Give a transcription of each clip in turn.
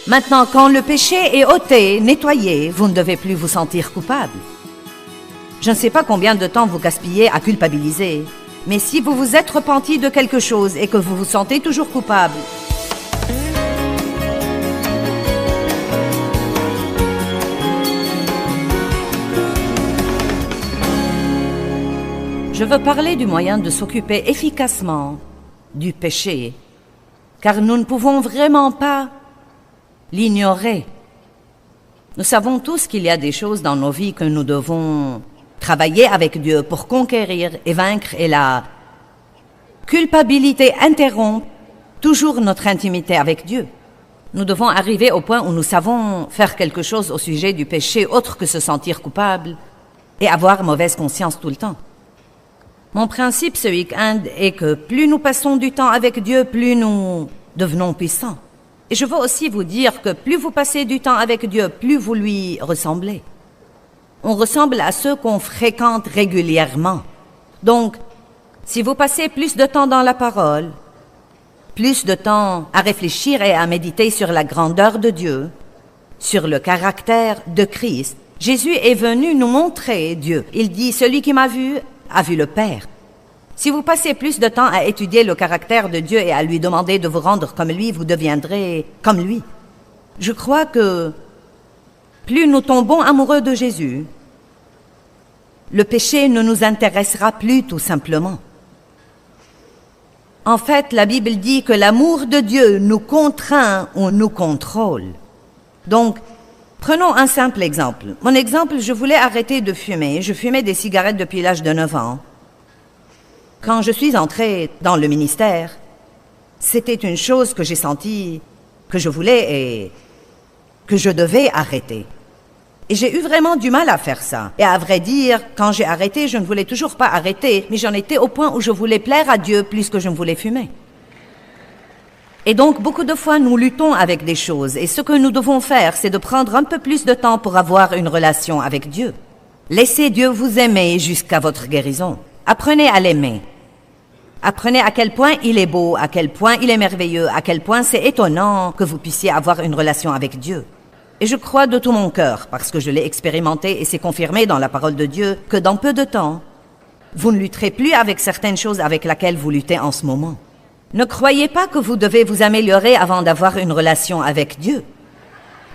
Maintenant, quand le péché est ôté, nettoyé, vous ne devez plus vous sentir coupable. Je ne sais pas combien de temps vous gaspillez à culpabiliser, mais si vous vous êtes repenti de quelque chose et que vous vous sentez toujours coupable, je veux parler du moyen de s'occuper efficacement du péché, car nous ne pouvons vraiment pas l'ignorer. Nous savons tous qu'il y a des choses dans nos vies que nous devons travailler avec Dieu pour conquérir et vaincre, et la culpabilité interrompt toujours notre intimité avec Dieu. Nous devons arriver au point où nous savons faire quelque chose au sujet du péché autre que se sentir coupable et avoir mauvaise conscience tout le temps. Mon principe ce week-end est que plus nous passons du temps avec Dieu, plus nous devenons puissants. Et je veux aussi vous dire que plus vous passez du temps avec Dieu, plus vous lui ressemblez. On ressemble à ceux qu'on fréquente régulièrement. Donc, si vous passez plus de temps dans la parole, plus de temps à réfléchir et à méditer sur la grandeur de Dieu, sur le caractère de Christ, Jésus est venu nous montrer Dieu. Il dit « Celui qui m'a vu a vu le Père ». Si vous passez plus de temps à étudier le caractère de Dieu et à lui demander de vous rendre comme lui, vous deviendrez comme lui. Je crois que plus nous tombons amoureux de Jésus, le péché ne nous intéressera plus tout simplement. En fait, la Bible dit que l'amour de Dieu nous contraint ou nous contrôle. Donc, prenons un simple exemple. Mon exemple, je voulais arrêter de fumer. Je fumais des cigarettes depuis l'âge de 9 ans. Quand je suis entrée dans le ministère, c'était une chose que j'ai sentie, que je voulais et que je devais arrêter. Et j'ai eu vraiment du mal à faire ça. Et à vrai dire, quand j'ai arrêté, je ne voulais toujours pas arrêter, mais j'en étais au point où je voulais plaire à Dieu plus que je ne voulais fumer. Et donc, beaucoup de fois, nous luttons avec des choses. Et ce que nous devons faire, c'est de prendre un peu plus de temps pour avoir une relation avec Dieu. Laissez Dieu vous aimer jusqu'à votre guérison. Apprenez à l'aimer. Apprenez à quel point il est beau, à quel point il est merveilleux, à quel point c'est étonnant que vous puissiez avoir une relation avec Dieu. Et je crois de tout mon cœur, parce que je l'ai expérimenté et c'est confirmé dans la parole de Dieu, que dans peu de temps, vous ne lutterez plus avec certaines choses avec lesquelles vous luttez en ce moment. Ne croyez pas que vous devez vous améliorer avant d'avoir une relation avec Dieu.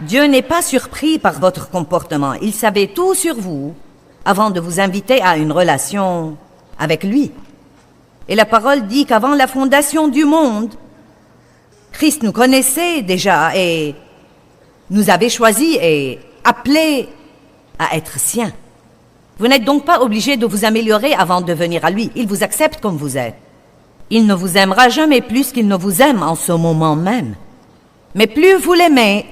Dieu n'est pas surpris par votre comportement. Il savait tout sur vous avant de vous inviter à une relation avec lui. Et la parole dit qu'avant la fondation du monde, Christ nous connaissait déjà et nous avait choisis et appelés à être siens. Vous n'êtes donc pas obligé de vous améliorer avant de venir à lui. Il vous accepte comme vous êtes. Il ne vous aimera jamais plus qu'il ne vous aime en ce moment même. Mais plus vous l'aimez,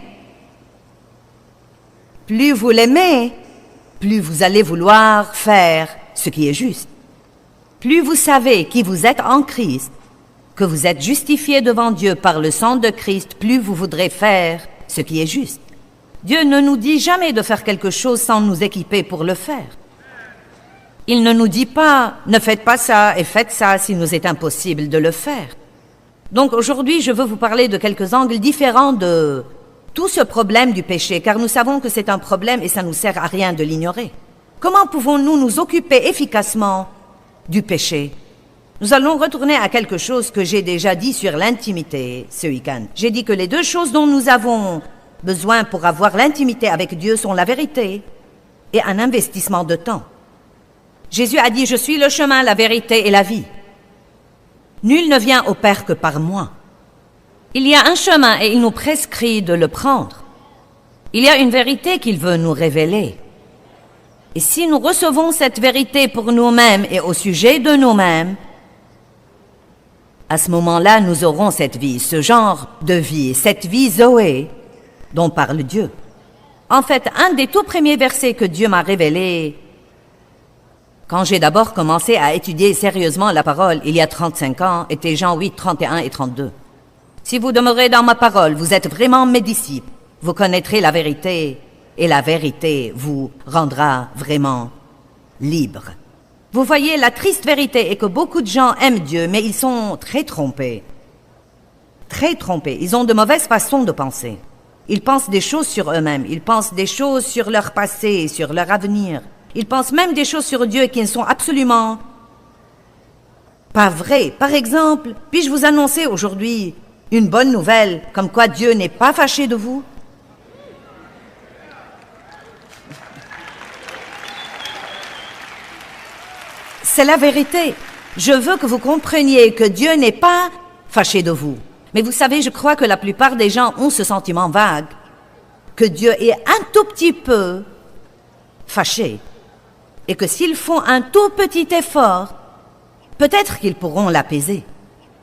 plus vous allez vouloir faire ce qui est juste. Plus vous savez qui vous êtes en Christ, que vous êtes justifié devant Dieu par le sang de Christ, plus vous voudrez faire ce qui est juste. Dieu ne nous dit jamais de faire quelque chose sans nous équiper pour le faire. Il ne nous dit pas « ne faites pas ça et faites ça » s'il nous est impossible de le faire. Donc aujourd'hui, je veux vous parler de quelques angles différents de tout ce problème du péché, car nous savons que c'est un problème et ça ne nous sert à rien de l'ignorer. Comment pouvons-nous nous occuper efficacement du péché? Nous allons retourner à quelque chose que j'ai déjà dit sur l'intimité ce week-end. J'ai dit que les deux choses dont nous avons besoin pour avoir l'intimité avec Dieu sont la vérité et un investissement de temps. Jésus a dit « Je suis le chemin, la vérité et la vie. Nul ne vient au Père que par moi. » Il y a un chemin et il nous prescrit de le prendre. Il y a une vérité qu'il veut nous révéler. Et si nous recevons cette vérité pour nous-mêmes et au sujet de nous-mêmes, à ce moment-là, nous aurons cette vie, ce genre de vie, cette vie Zoé dont parle Dieu. En fait, un des tout premiers versets que Dieu m'a révélé quand j'ai d'abord commencé à étudier sérieusement la parole, il y a 35 ans, était Jean 8, 31 et 32. Si vous demeurez dans ma parole, vous êtes vraiment mes disciples, vous connaîtrez la vérité, et la vérité vous rendra vraiment libre. Vous voyez, la triste vérité est que beaucoup de gens aiment Dieu, mais ils sont très trompés. Très trompés. Ils ont de mauvaises façons de penser. Ils pensent des choses sur eux-mêmes, ils pensent des choses sur leur passé, sur leur avenir. Ils pensent même des choses sur Dieu qui ne sont absolument pas vraies. Par exemple, puis-je vous annoncer aujourd'hui une bonne nouvelle, comme quoi Dieu n'est pas fâché de vous? C'est la vérité. Je veux que vous compreniez que Dieu n'est pas fâché de vous. Mais vous savez, je crois que la plupart des gens ont ce sentiment vague, que Dieu est un tout petit peu fâché, et que s'ils font un tout petit effort, peut-être qu'ils pourront l'apaiser.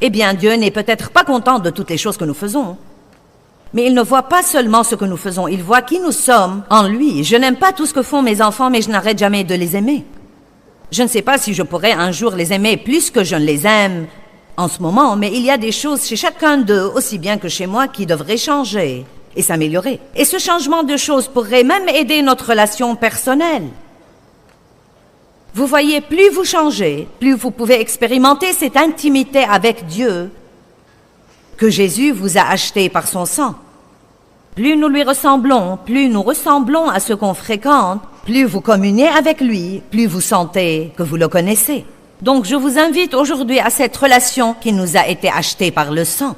Eh bien, Dieu n'est peut-être pas content de toutes les choses que nous faisons, mais il ne voit pas seulement ce que nous faisons, il voit qui nous sommes en lui. Je n'aime pas tout ce que font mes enfants, mais je n'arrête jamais de les aimer. Je ne sais pas si je pourrais un jour les aimer plus que je ne les aime en ce moment, mais il y a des choses chez chacun d'eux, aussi bien que chez moi, qui devraient changer et s'améliorer. Et ce changement de choses pourrait même aider notre relation personnelle. Vous voyez, plus vous changez, plus vous pouvez expérimenter cette intimité avec Dieu que Jésus vous a acheté par son sang. Plus nous lui ressemblons, plus nous ressemblons à ce qu'on fréquente, plus vous communiez avec lui, plus vous sentez que vous le connaissez. Donc je vous invite aujourd'hui à cette relation qui nous a été achetée par le sang.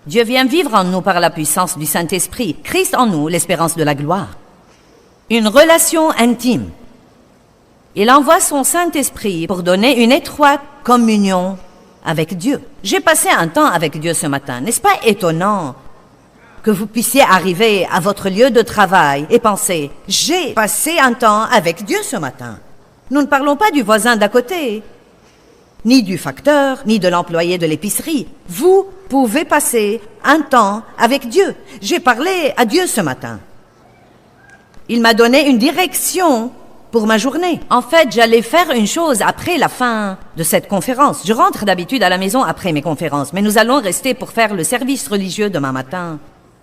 Dieu vient vivre en nous par la puissance du Saint-Esprit, Christ en nous, l'espérance de la gloire. Une relation intime. Il envoie son Saint-Esprit pour donner une étroite communion avec Dieu. J'ai passé un temps avec Dieu ce matin. N'est-ce pas étonnant que vous puissiez arriver à votre lieu de travail et penser « J'ai passé un temps avec Dieu ce matin ». Nous ne parlons pas du voisin d'à côté, ni du facteur, ni de l'employé de l'épicerie. Vous pouvez passer un temps avec Dieu. J'ai parlé à Dieu ce matin. Il m'a donné une direction pour ma journée. En fait, j'allais faire une chose après la fin de cette conférence. Je rentre d'habitude à la maison après mes conférences, mais nous allons rester pour faire le service religieux demain matin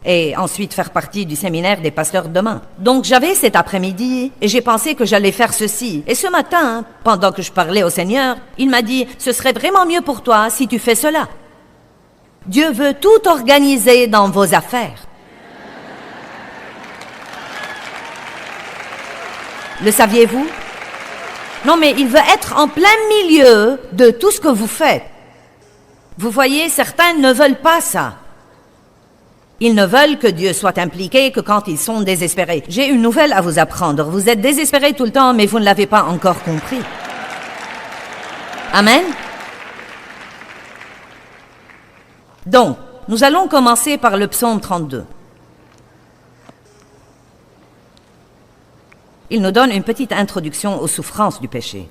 et ensuite faire partie du séminaire des pasteurs demain. Donc j'avais cet après-midi et j'ai pensé que j'allais faire ceci. Et ce matin, pendant que je parlais au Seigneur, il m'a dit « Ce serait vraiment mieux pour toi si tu fais cela. » Dieu veut tout organiser dans vos affaires. Le saviez-vous? Non, mais il veut être en plein milieu de tout ce que vous faites. Vous voyez, certains ne veulent pas ça. Ils ne veulent que Dieu soit impliqué que quand ils sont désespérés. J'ai une nouvelle à vous apprendre. Vous êtes désespérés tout le temps, mais vous ne l'avez pas encore compris. Amen. Donc, nous allons commencer par le psaume 32. Il nous donne une petite introduction aux souffrances du péché.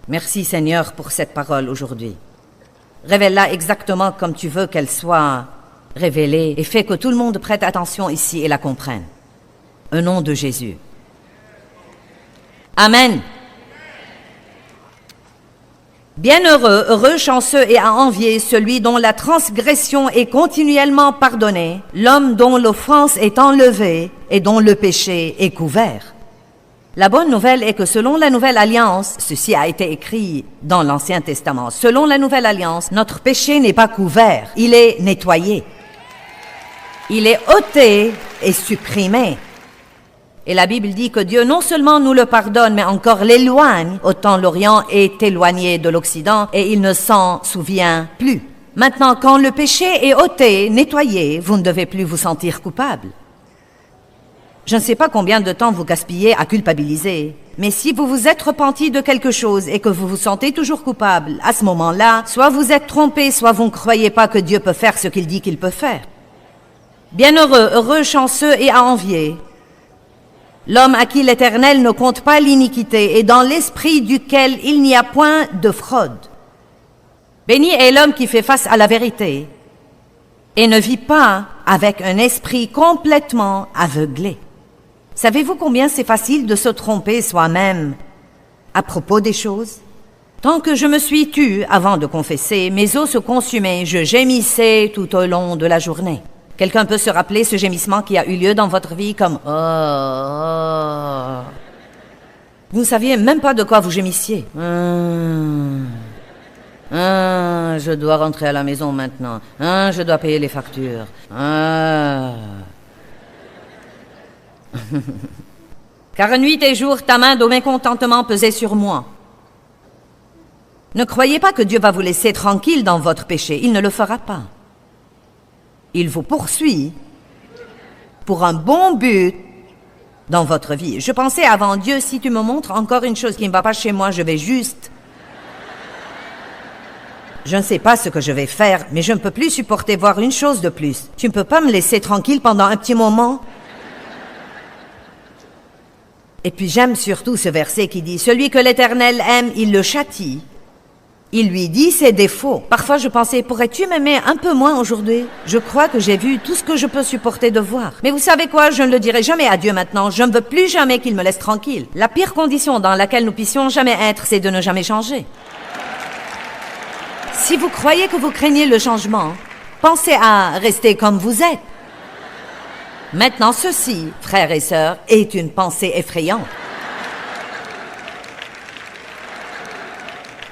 Merci Seigneur pour cette parole aujourd'hui. Révèle-la exactement comme tu veux qu'elle soit révélée et fais que tout le monde prête attention ici et la comprenne. Au nom de Jésus. Amen. Bienheureux, heureux, chanceux et à envier celui dont la transgression est continuellement pardonnée, l'homme dont l'offense est enlevée et dont le péché est couvert. La bonne nouvelle est que selon la Nouvelle Alliance, ceci a été écrit dans l'Ancien Testament, selon la Nouvelle Alliance, notre péché n'est pas couvert, il est nettoyé. Il est ôté et supprimé. Et la Bible dit que Dieu non seulement nous le pardonne, mais encore l'éloigne, autant l'Orient est éloigné de l'Occident et il ne s'en souvient plus. Maintenant, quand le péché est ôté, nettoyé, vous ne devez plus vous sentir coupable. Je ne sais pas combien de temps vous gaspillez à culpabiliser, mais si vous vous êtes repenti de quelque chose et que vous vous sentez toujours coupable, à ce moment-là, soit vous êtes trompé, soit vous ne croyez pas que Dieu peut faire ce qu'il dit qu'il peut faire. Bienheureux, heureux, chanceux et à envier, l'homme à qui l'Éternel ne compte pas l'iniquité et dans l'esprit duquel il n'y a point de fraude. Béni est l'homme qui fait face à la vérité et ne vit pas avec un esprit complètement aveuglé. Savez-vous combien c'est facile de se tromper soi-même à propos des choses? Tant que je me suis tue avant de confesser, mes os se consumaient, je gémissais tout au long de la journée. Quelqu'un peut se rappeler ce gémissement qui a eu lieu dans votre vie comme « Oh ». Vous ne saviez même pas de quoi vous gémissiez. Je dois rentrer à la maison maintenant. Je dois payer les factures. Car nuit et jour, ta main de mécontentement pesait sur moi. Ne croyez pas que Dieu va vous laisser tranquille dans votre péché. Il ne le fera pas. Il vous poursuit pour un bon but dans votre vie. Je pensais avant Dieu, si tu me montres encore une chose qui ne va pas chez moi, je vais juste... Je ne sais pas ce que je vais faire, mais je ne peux plus supporter voir une chose de plus. Tu ne peux pas me laisser tranquille pendant un petit moment? Et puis j'aime surtout ce verset qui dit « Celui que l'Éternel aime, il le châtie. Il lui dit ses défauts. » Parfois je pensais « Pourrais-tu m'aimer un peu moins aujourd'hui? Je crois que j'ai vu tout ce que je peux supporter de voir. » Mais vous savez quoi? Je ne le dirai jamais à Dieu maintenant. Je ne veux plus jamais qu'il me laisse tranquille. La pire condition dans laquelle nous puissions jamais être, c'est de ne jamais changer. Si vous croyez que vous craignez le changement, pensez à rester comme vous êtes. Maintenant, ceci, frères et sœurs, est une pensée effrayante.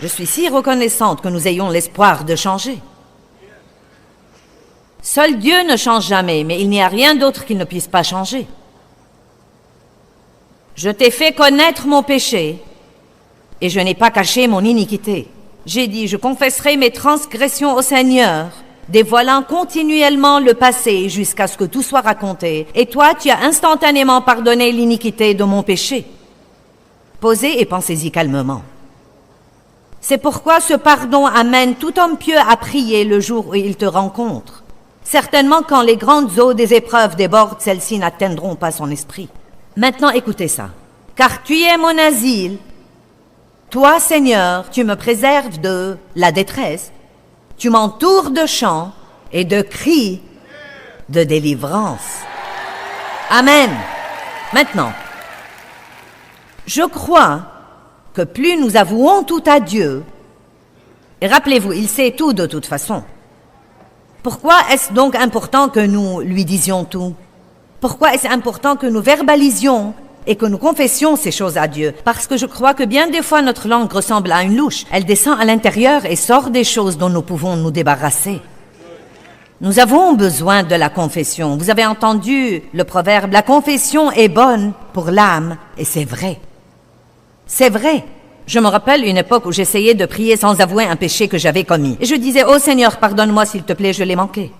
Je suis si reconnaissante que nous ayons l'espoir de changer. Seul Dieu ne change jamais, mais il n'y a rien d'autre qu'il ne puisse pas changer. Je t'ai fait connaître mon péché, et je n'ai pas caché mon iniquité. J'ai dit, je confesserai mes transgressions au Seigneur, dévoilant continuellement le passé jusqu'à ce que tout soit raconté. Et toi, tu as instantanément pardonné l'iniquité de mon péché. Posez et pensez-y calmement. C'est pourquoi ce pardon amène tout homme pieux à prier le jour où il te rencontre. Certainement, quand les grandes eaux des épreuves débordent, celles-ci n'atteindront pas son esprit. Maintenant, écoutez ça. Car tu es mon asile. Toi, Seigneur, tu me préserves de la détresse. Tu m'entoures de chants et de cris de délivrance. Amen. Maintenant, je crois que plus nous avouons tout à Dieu, et rappelez-vous, il sait tout de toute façon. Pourquoi est-ce donc important que nous lui disions tout? Pourquoi est-ce important que nous verbalisions et que nous confessions ces choses à Dieu? Parce que je crois que bien des fois notre langue ressemble à une louche. Elle descend à l'intérieur et sort des choses dont nous pouvons nous débarrasser. Nous avons besoin de la confession. Vous avez entendu le proverbe, la confession est bonne pour l'âme, et c'est vrai. C'est vrai. Je me rappelle une époque où j'essayais de prier sans avouer un péché que j'avais commis. Et je disais, « Oh Seigneur, pardonne-moi s'il te plaît, je l'ai manqué. »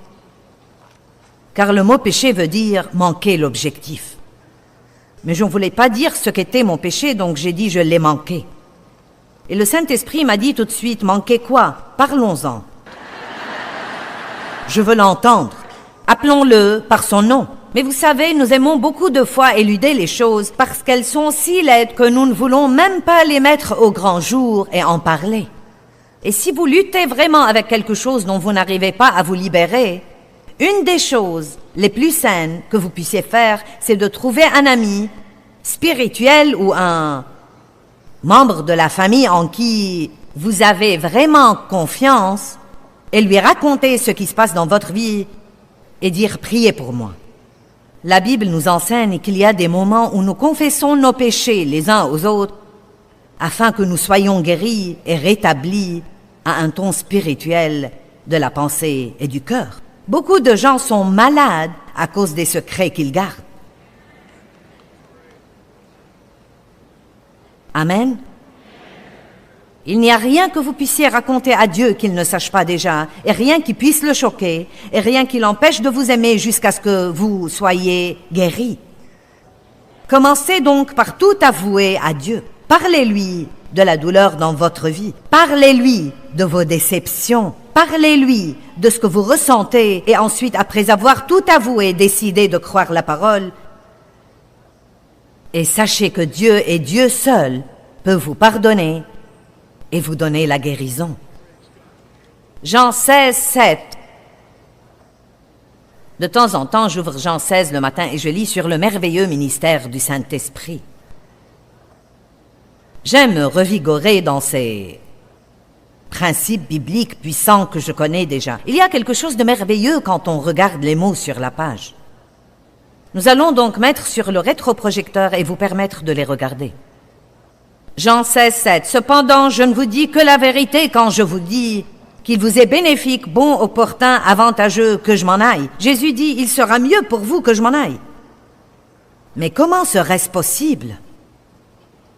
Car le mot péché veut dire manquer l'objectif. Mais je ne voulais pas dire ce qu'était mon péché, donc j'ai dit, je l'ai manqué. Et le Saint-Esprit m'a dit tout de suite, manquer quoi? Parlons-en. Je veux l'entendre. Appelons-le par son nom. Mais vous savez, nous aimons beaucoup de fois éluder les choses parce qu'elles sont si laides que nous ne voulons même pas les mettre au grand jour et en parler. Et si vous luttez vraiment avec quelque chose dont vous n'arrivez pas à vous libérer, une des choses les plus saines que vous puissiez faire, c'est de trouver un ami spirituel ou un membre de la famille en qui vous avez vraiment confiance et lui raconter ce qui se passe dans votre vie et dire « Priez pour moi ». La Bible nous enseigne qu'il y a des moments où nous confessons nos péchés les uns aux autres afin que nous soyons guéris et rétablis à un ton spirituel de la pensée et du cœur. Beaucoup de gens sont malades à cause des secrets qu'ils gardent. Amen. Il n'y a rien que vous puissiez raconter à Dieu qu'il ne sache pas déjà, et rien qui puisse le choquer, et rien qui l'empêche de vous aimer jusqu'à ce que vous soyez guéris. Commencez donc par tout avouer à Dieu. Parlez-lui de la douleur dans votre vie. Parlez-lui de vos déceptions. Parlez-lui de ce que vous ressentez, et ensuite, après avoir tout avoué, décidez de croire la parole. Et sachez que Dieu et Dieu seul peut vous pardonner et vous donner la guérison. Jean 16, 7. De temps en temps, j'ouvre Jean 16 le matin et je lis sur le merveilleux ministère du Saint-Esprit. J'aime me revigorer dans ces principes bibliques puissants que je connais déjà. Il y a quelque chose de merveilleux quand on regarde les mots sur la page. Nous allons donc mettre sur le rétroprojecteur et vous permettre de les regarder. Jean 16, 7. Cependant, je ne vous dis que la vérité quand je vous dis qu'il vous est bénéfique, bon, opportun, avantageux que je m'en aille. Jésus dit, il sera mieux pour vous que je m'en aille. Mais comment serait-ce possible?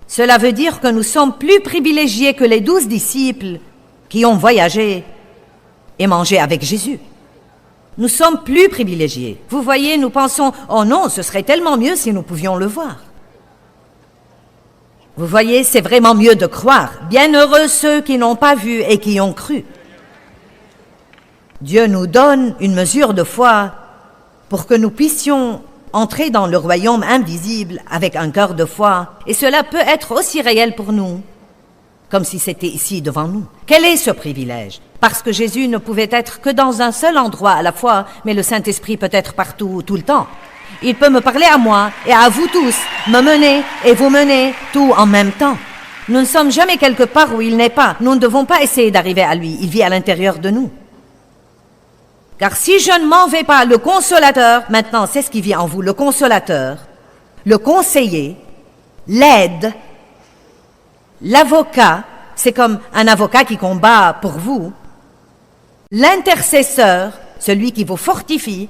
Cela veut dire que nous sommes plus privilégiés que les 12 disciples qui ont voyagé et mangé avec Jésus. Nous sommes plus privilégiés. Vous voyez, nous pensons, oh non, ce serait tellement mieux si nous pouvions le voir. Vous voyez, c'est vraiment mieux de croire. Bienheureux ceux qui n'ont pas vu et qui ont cru. Dieu nous donne une mesure de foi pour que nous puissions entrer dans le royaume invisible avec un cœur de foi. Et cela peut être aussi réel pour nous, comme si c'était ici devant nous. Quel est ce privilège? Parce que Jésus ne pouvait être que dans un seul endroit à la fois, mais le Saint-Esprit peut être partout, tout le temps. Il peut me parler à moi et à vous tous, me mener et vous mener, tout en même temps. Nous ne sommes jamais quelque part où il n'est pas. Nous ne devons pas essayer d'arriver à lui. Il vit à l'intérieur de nous. Car si je ne m'en vais pas, le consolateur, maintenant c'est ce qui vit en vous, le consolateur, le conseiller, l'aide, l'avocat, c'est comme un avocat qui combat pour vous, l'intercesseur, celui qui vous fortifie,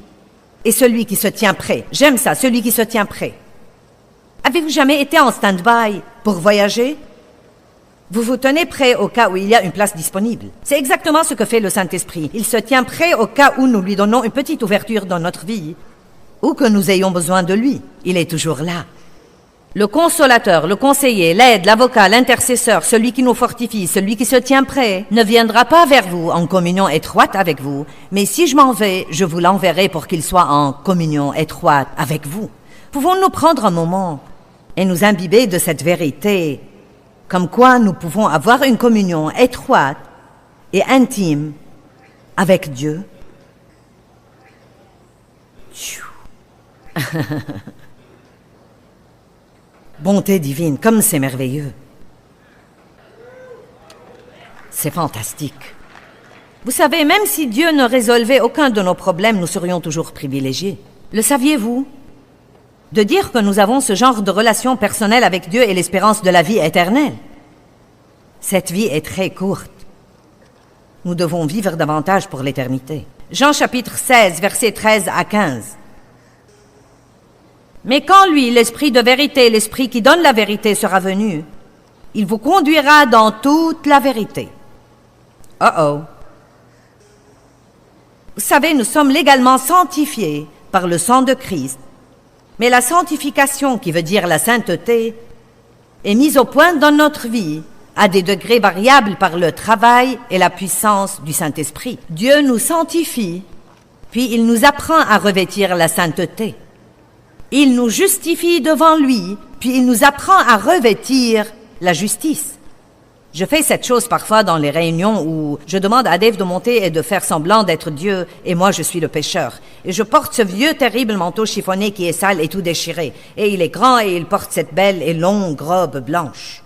et celui qui se tient prêt. J'aime ça, celui qui se tient prêt. Avez-vous jamais été en stand-by pour voyager? Vous vous tenez prêt au cas où il y a une place disponible. C'est exactement ce que fait le Saint-Esprit. Il se tient prêt au cas où nous lui donnons une petite ouverture dans notre vie, ou que nous ayons besoin de lui. Il est toujours là. Le consolateur, le conseiller, l'aide, l'avocat, l'intercesseur, celui qui nous fortifie, celui qui se tient prêt, ne viendra pas vers vous en communion étroite avec vous, mais si je m'en vais, je vous l'enverrai pour qu'il soit en communion étroite avec vous. Pouvons-nous prendre un moment et nous imbiber de cette vérité, comme quoi nous pouvons avoir une communion étroite et intime avec Dieu? Bonté divine, comme c'est merveilleux. C'est fantastique. Vous savez, même si Dieu ne résolvait aucun de nos problèmes, nous serions toujours privilégiés. Le saviez-vous? De dire que nous avons ce genre de relation personnelle avec Dieu et l'espérance de la vie éternelle. Cette vie est très courte. Nous devons vivre davantage pour l'éternité. Jean chapitre 16, versets 13 à 15. Mais quand lui, l'Esprit de vérité, l'Esprit qui donne la vérité sera venu, il vous conduira dans toute la vérité. Oh. Vous savez, nous sommes légalement sanctifiés par le sang de Christ, mais la sanctification, qui veut dire la sainteté, est mise au point dans notre vie à des degrés variables par le travail et la puissance du Saint-Esprit. Dieu nous sanctifie, puis il nous apprend à revêtir la sainteté. Il nous justifie devant lui, puis il nous apprend à revêtir la justice. Je fais cette chose parfois dans les réunions où je demande à Dave de monter et de faire semblant d'être Dieu, et moi je suis le pécheur. Et je porte ce vieux terrible manteau chiffonné qui est sale et tout déchiré. Et il est grand et il porte cette belle et longue robe blanche.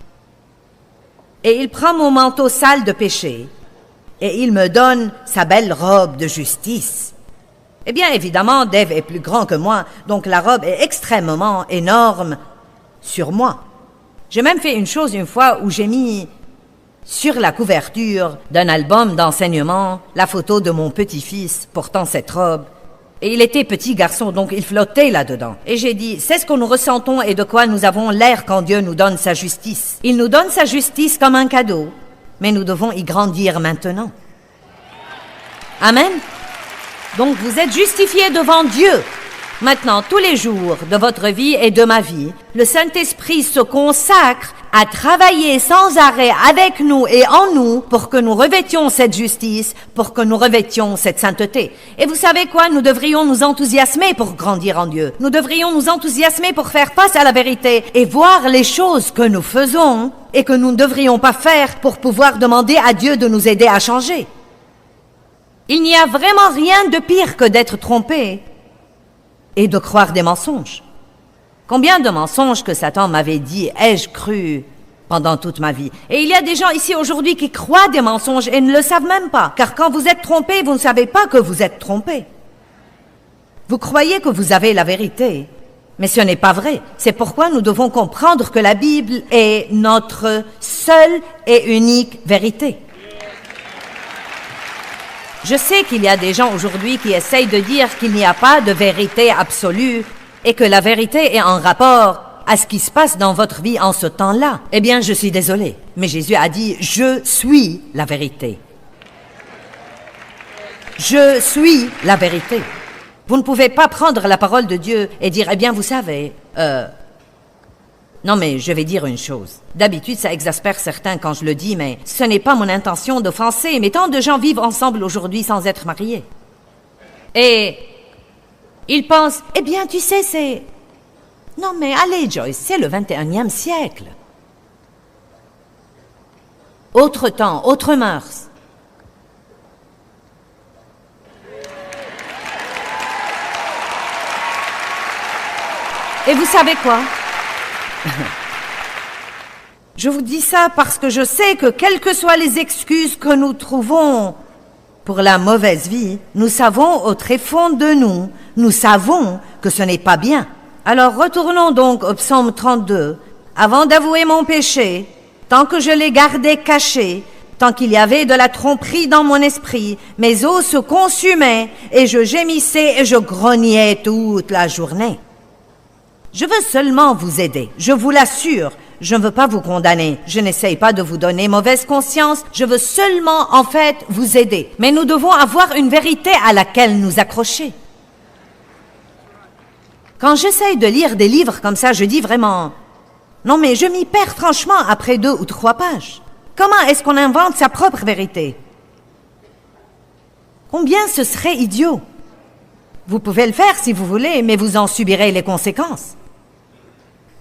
Et il prend mon manteau sale de péché, et il me donne sa belle robe de justice. Eh bien, évidemment, Dave est plus grand que moi, donc la robe est extrêmement énorme sur moi. J'ai même fait une chose une fois où j'ai mis sur la couverture d'un album d'enseignement la photo de mon petit-fils portant cette robe. Et il était petit garçon, donc il flottait là-dedans. Et j'ai dit, c'est ce que nous ressentons et de quoi nous avons l'air quand Dieu nous donne sa justice. Il nous donne sa justice comme un cadeau, mais nous devons y grandir maintenant. Amen. Donc vous êtes justifiés devant Dieu. Maintenant, tous les jours de votre vie et de ma vie, le Saint-Esprit se consacre à travailler sans arrêt avec nous et en nous pour que nous revêtions cette justice, pour que nous revêtions cette sainteté. Et vous savez quoi? Nous devrions nous enthousiasmer pour grandir en Dieu. Nous devrions nous enthousiasmer pour faire face à la vérité et voir les choses que nous faisons et que nous ne devrions pas faire pour pouvoir demander à Dieu de nous aider à changer. Il n'y a vraiment rien de pire que d'être trompé et de croire des mensonges. Combien de mensonges que Satan m'avait dit ai-je cru pendant toute ma vie? Et il y a des gens ici aujourd'hui qui croient des mensonges et ne le savent même pas. Car quand vous êtes trompé, vous ne savez pas que vous êtes trompé. Vous croyez que vous avez la vérité, Mais ce n'est pas vrai. C'est pourquoi nous devons comprendre que la Bible est notre seule et unique vérité. Je sais qu'il y a des gens aujourd'hui qui essayent de dire qu'il n'y a pas de vérité absolue et que la vérité est en rapport à ce qui se passe dans votre vie en ce temps-là. Eh bien, je suis désolé, mais Jésus a dit « Je suis la vérité ». Je suis la vérité. Vous ne pouvez pas prendre la parole de Dieu et dire « Eh bien, vous savez, Non, mais je vais dire une chose. D'habitude, ça exaspère certains quand je le dis, mais ce n'est pas mon intention d'offenser, mais tant de gens vivent ensemble aujourd'hui sans être mariés. Et ils pensent, eh bien, tu sais, c'est... Non, mais allez, Joyce, c'est le 21e siècle. Autre temps, autre mœurs. Et vous savez quoi? Je vous dis ça parce que je sais que quelles que soient les excuses que nous trouvons pour la mauvaise vie, nous savons au tréfond de nous, nous savons que ce n'est pas bien. Alors retournons donc au psaume 32. Avant d'avouer mon péché, tant que je l'ai gardé caché, tant qu'il y avait de la tromperie dans mon esprit, mes os se consumaient et je gémissais et je grognais toute la journée. Je veux seulement vous aider, je vous l'assure. Je ne veux pas vous condamner, je n'essaye pas de vous donner mauvaise conscience, je veux seulement, en fait, vous aider. Mais nous devons avoir une vérité à laquelle nous accrocher. Quand j'essaye de lire des livres comme ça, je dis vraiment... Non, mais je m'y perds franchement après 2 ou 3 pages. Comment est-ce qu'on invente sa propre vérité? Combien ce serait idiot? Vous pouvez le faire si vous voulez, mais vous en subirez les conséquences.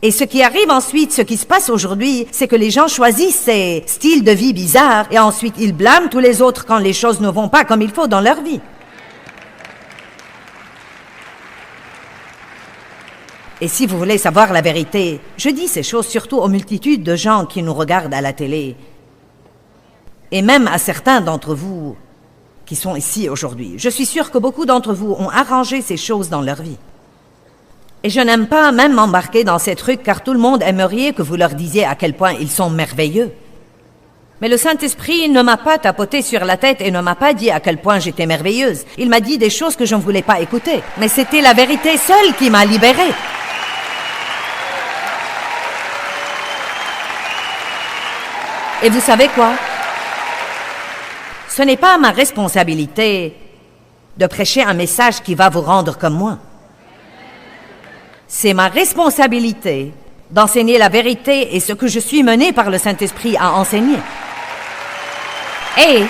Et ce qui arrive ensuite, ce qui se passe aujourd'hui, c'est que les gens choisissent ces styles de vie bizarres et ensuite ils blâment tous les autres quand les choses ne vont pas comme il faut dans leur vie. Et si vous voulez savoir la vérité, je dis ces choses surtout aux multitudes de gens qui nous regardent à la télé. Et même à certains d'entre vous qui sont ici aujourd'hui. Je suis sûre que beaucoup d'entre vous ont arrangé ces choses dans leur vie. Et je n'aime pas même m'embarquer dans ces trucs car tout le monde aimerait que vous leur disiez à quel point ils sont merveilleux. Mais le Saint-Esprit ne m'a pas tapoté sur la tête et ne m'a pas dit à quel point j'étais merveilleuse. Il m'a dit des choses que je ne voulais pas écouter. Mais c'était la vérité seule qui m'a libérée. Et vous savez quoi? Ce n'est pas ma responsabilité de prêcher un message qui va vous rendre comme moi. C'est ma responsabilité d'enseigner la vérité et ce que je suis menée par le Saint-Esprit à enseigner. Et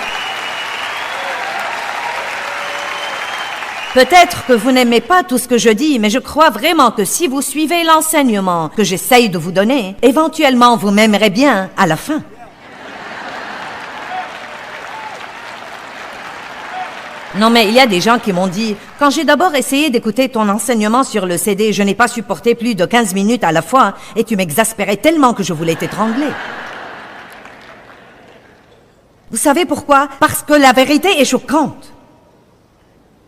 peut-être que vous n'aimez pas tout ce que je dis, mais je crois vraiment que si vous suivez l'enseignement que j'essaye de vous donner, éventuellement vous m'aimerez bien à la fin. Non, mais il y a des gens qui m'ont dit, quand j'ai d'abord essayé d'écouter ton enseignement sur le CD, je n'ai pas supporté plus de 15 minutes à la fois et tu m'exaspérais tellement que je voulais t'étrangler. Vous savez pourquoi? Parce que la vérité est choquante.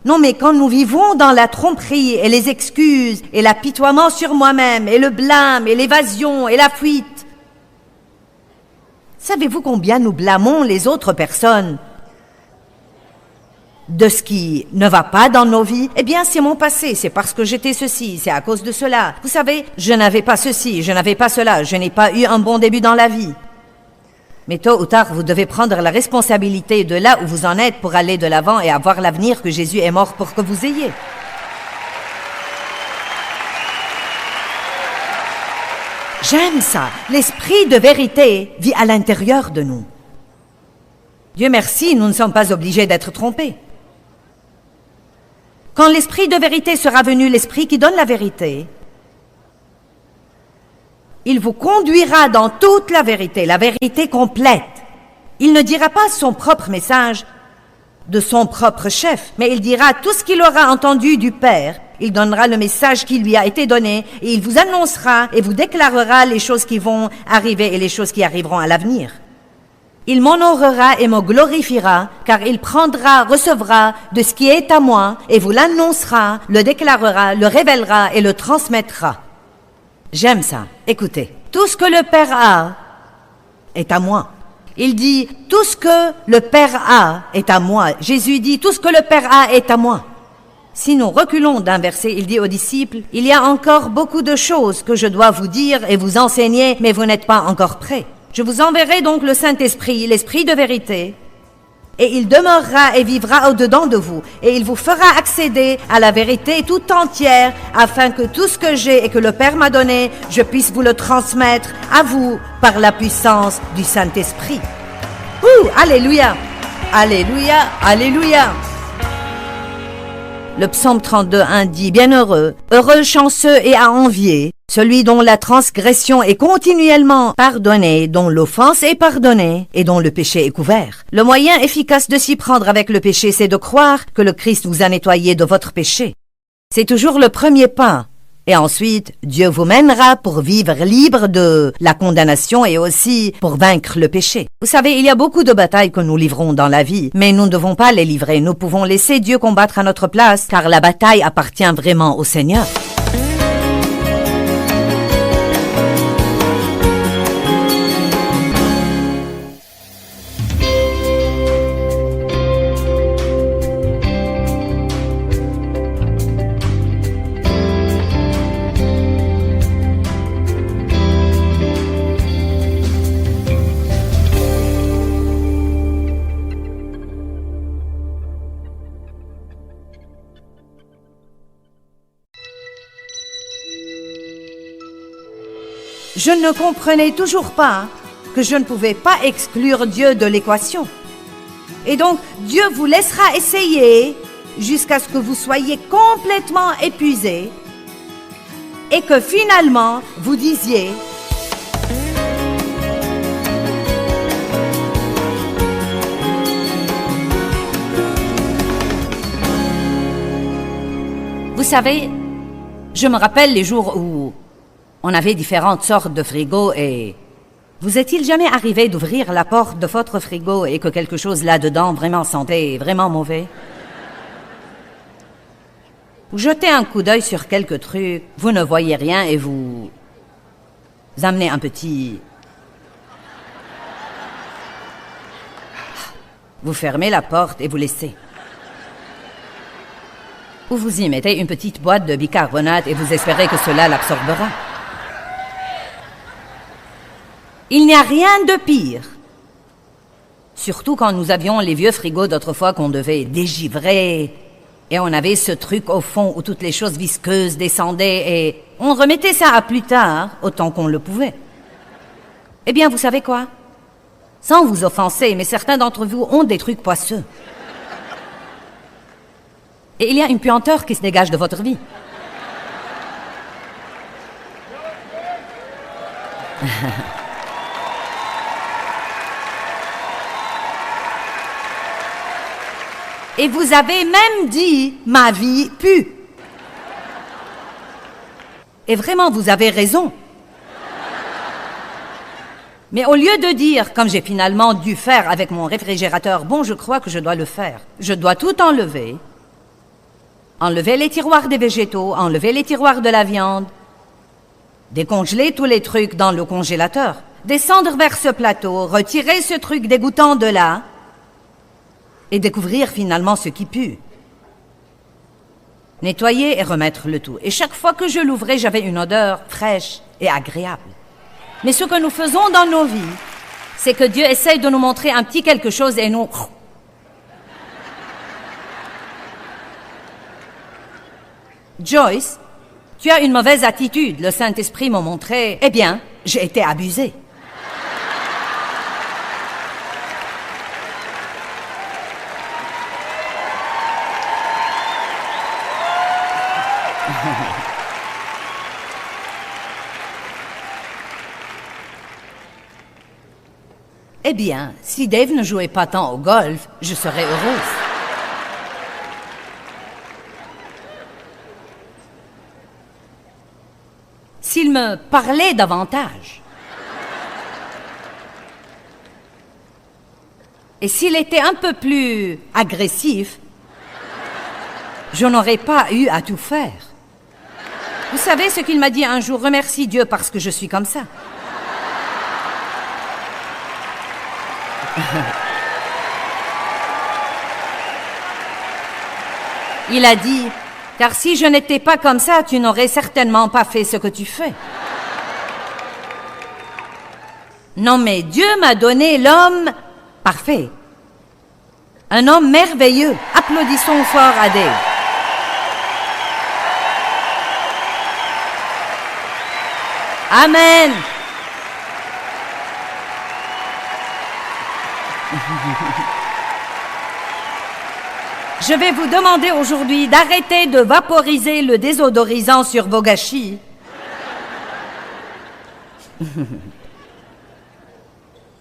Non, mais quand nous vivons dans la tromperie et les excuses et l'apitoiement sur moi-même et le blâme et l'évasion et la fuite, savez-vous combien nous blâmons les autres personnes de ce qui ne va pas dans nos vies? Eh bien, c'est mon passé, c'est parce que j'étais ceci, c'est à cause de cela. Vous savez, je n'avais pas ceci, je n'avais pas cela, je n'ai pas eu un bon début dans la vie. Mais tôt ou tard, vous devez prendre la responsabilité de là où vous en êtes pour aller de l'avant et avoir l'avenir que Jésus est mort pour que vous ayez. J'aime ça. L'esprit de vérité vit à l'intérieur de nous. Dieu merci, nous ne sommes pas obligés d'être trompés. Quand l'esprit de vérité sera venu, l'esprit qui donne la vérité, il vous conduira dans toute la vérité complète. Il ne dira pas son propre message de son propre chef, mais il dira tout ce qu'il aura entendu du Père. Il donnera le message qui lui a été donné et il vous annoncera et vous déclarera les choses qui vont arriver et les choses qui arriveront à l'avenir. Il m'honorera et me glorifiera, car il prendra, recevra de ce qui est à moi, et vous l'annoncera, le déclarera, le révélera et le transmettra. J'aime ça. Écoutez, tout ce que le Père a est à moi. Il dit, tout ce que le Père a est à moi. Jésus dit, tout ce que le Père a est à moi. Si nous reculons d'un verset, il dit aux disciples, il y a encore beaucoup de choses que je dois vous dire et vous enseigner, mais vous n'êtes pas encore prêts. Je vous enverrai donc le Saint-Esprit, l'Esprit de vérité, et il demeurera et vivra au-dedans de vous, et il vous fera accéder à la vérité tout entière, afin que tout ce que j'ai et que le Père m'a donné, je puisse vous le transmettre à vous par la puissance du Saint-Esprit. Alléluia! Alléluia! Alléluia! Le psaume 32:1 dit « Bienheureux, heureux, chanceux et à envier, celui dont la transgression est continuellement pardonnée, dont l'offense est pardonnée et dont le péché est couvert. » Le moyen efficace de s'y prendre avec le péché, c'est de croire que le Christ vous a nettoyé de votre péché. C'est toujours le premier pas. Et ensuite, Dieu vous mènera pour vivre libre de la condamnation et aussi pour vaincre le péché. Vous savez, il y a beaucoup de batailles que nous livrons dans la vie, mais nous ne devons pas les livrer. Nous pouvons laisser Dieu combattre à notre place, car la bataille appartient vraiment au Seigneur. Je ne comprenais toujours pas que je ne pouvais pas exclure Dieu de l'équation. Et donc, Dieu vous laissera essayer jusqu'à ce que vous soyez complètement épuisé et que finalement, vous disiez « Vous savez, je me rappelle les jours où on avait différentes sortes de frigos et vous est-il jamais arrivé d'ouvrir la porte de votre frigo et que quelque chose là-dedans vraiment sentait vraiment mauvais? Vous jetez un coup d'œil sur quelques trucs, vous ne voyez rien et vous amenez un petit... Vous fermez la porte et vous laissez. Ou vous y mettez une petite boîte de bicarbonate et vous espérez que cela l'absorbera. Il n'y a rien de pire. Surtout quand nous avions les vieux frigos d'autrefois qu'on devait dégivrer. Et on avait ce truc au fond où toutes les choses visqueuses descendaient et on remettait ça à plus tard, autant qu'on le pouvait. Eh bien, vous savez quoi? Sans vous offenser, mais certains d'entre vous ont des trucs poisseux. Et il y a une puanteur qui se dégage de votre vie. Et vous avez même dit « ma vie pue ». Et vraiment, vous avez raison. Mais au lieu de dire, comme j'ai finalement dû faire avec mon réfrigérateur, bon, je crois que je dois le faire. Je dois tout enlever. Enlever les tiroirs des végétaux, enlever les tiroirs de la viande, décongeler tous les trucs dans le congélateur, descendre vers ce plateau, retirer ce truc dégoûtant de là, et découvrir finalement ce qui pue. Nettoyer et remettre le tout. Et chaque fois que je l'ouvrais, j'avais une odeur fraîche et agréable. Mais ce que nous faisons dans nos vies, c'est que Dieu essaye de nous montrer un petit quelque chose et nous... Joyce, tu as une mauvaise attitude. Le Saint-Esprit m'a montré... Eh bien, j'ai été abusée. Eh bien, si Dave ne jouait pas tant au golf, je serais heureuse. S'il me parlait davantage. Et s'il était un peu plus agressif, je n'aurais pas eu à tout faire. Vous savez ce qu'il m'a dit un jour? Remercie Dieu parce que je suis comme ça. Il a dit, car si je n'étais pas comme ça, tu n'aurais certainement pas fait ce que tu fais. Non, mais Dieu m'a donné l'homme parfait. Un homme merveilleux. Applaudissons fort à Dieu. Amen. Je vais vous demander aujourd'hui d'arrêter de vaporiser le désodorisant sur vos gâchis.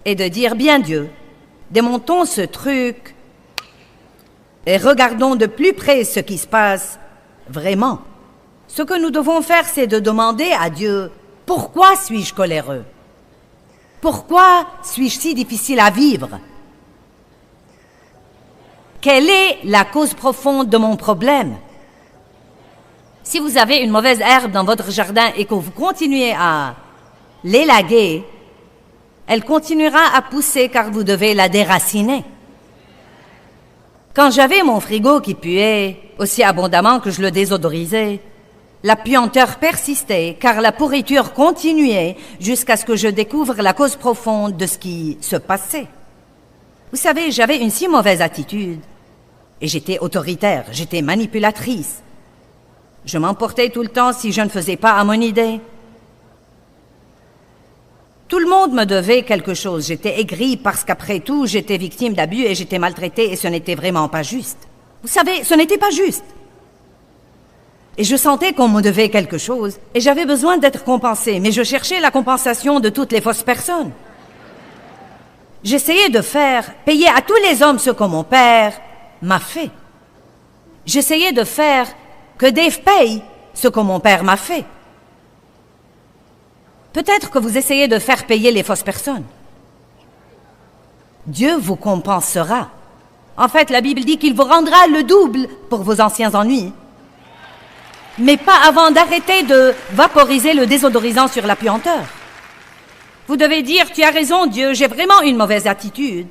Et de dire, bien Dieu, démontons ce truc et regardons de plus près ce qui se passe vraiment. Ce que nous devons faire, c'est de demander à Dieu, pourquoi suis-je coléreux? Pourquoi suis-je si difficile à vivre? Quelle est la cause profonde de mon problème? Si vous avez une mauvaise herbe dans votre jardin et que vous continuez à l'élaguer, elle continuera à pousser car vous devez la déraciner. Quand j'avais mon frigo qui puait aussi abondamment que je le désodorisais, la puanteur persistait car la pourriture continuait jusqu'à ce que je découvre la cause profonde de ce qui se passait. Vous savez, j'avais une si mauvaise attitude. Et j'étais autoritaire, j'étais manipulatrice. Je m'emportais tout le temps si je ne faisais pas à mon idée. Tout le monde me devait quelque chose. J'étais aigrie parce qu'après tout, j'étais victime d'abus et j'étais maltraitée et ce n'était vraiment pas juste. Vous savez, ce n'était pas juste. Et je sentais qu'on me devait quelque chose et j'avais besoin d'être compensée, mais je cherchais la compensation de toutes les fausses personnes. J'essayais de faire payer à tous les hommes ce que mon père m'a fait. J'essayais de faire que Dave paye ce que mon père m'a fait. Peut-être que vous essayez de faire payer les fausses personnes. Dieu vous compensera. En fait, la Bible dit qu'il vous rendra le double pour vos anciens ennuis. Mais pas avant d'arrêter de vaporiser le désodorisant sur la puanteur. Vous devez dire, tu as raison Dieu, j'ai vraiment une mauvaise attitude.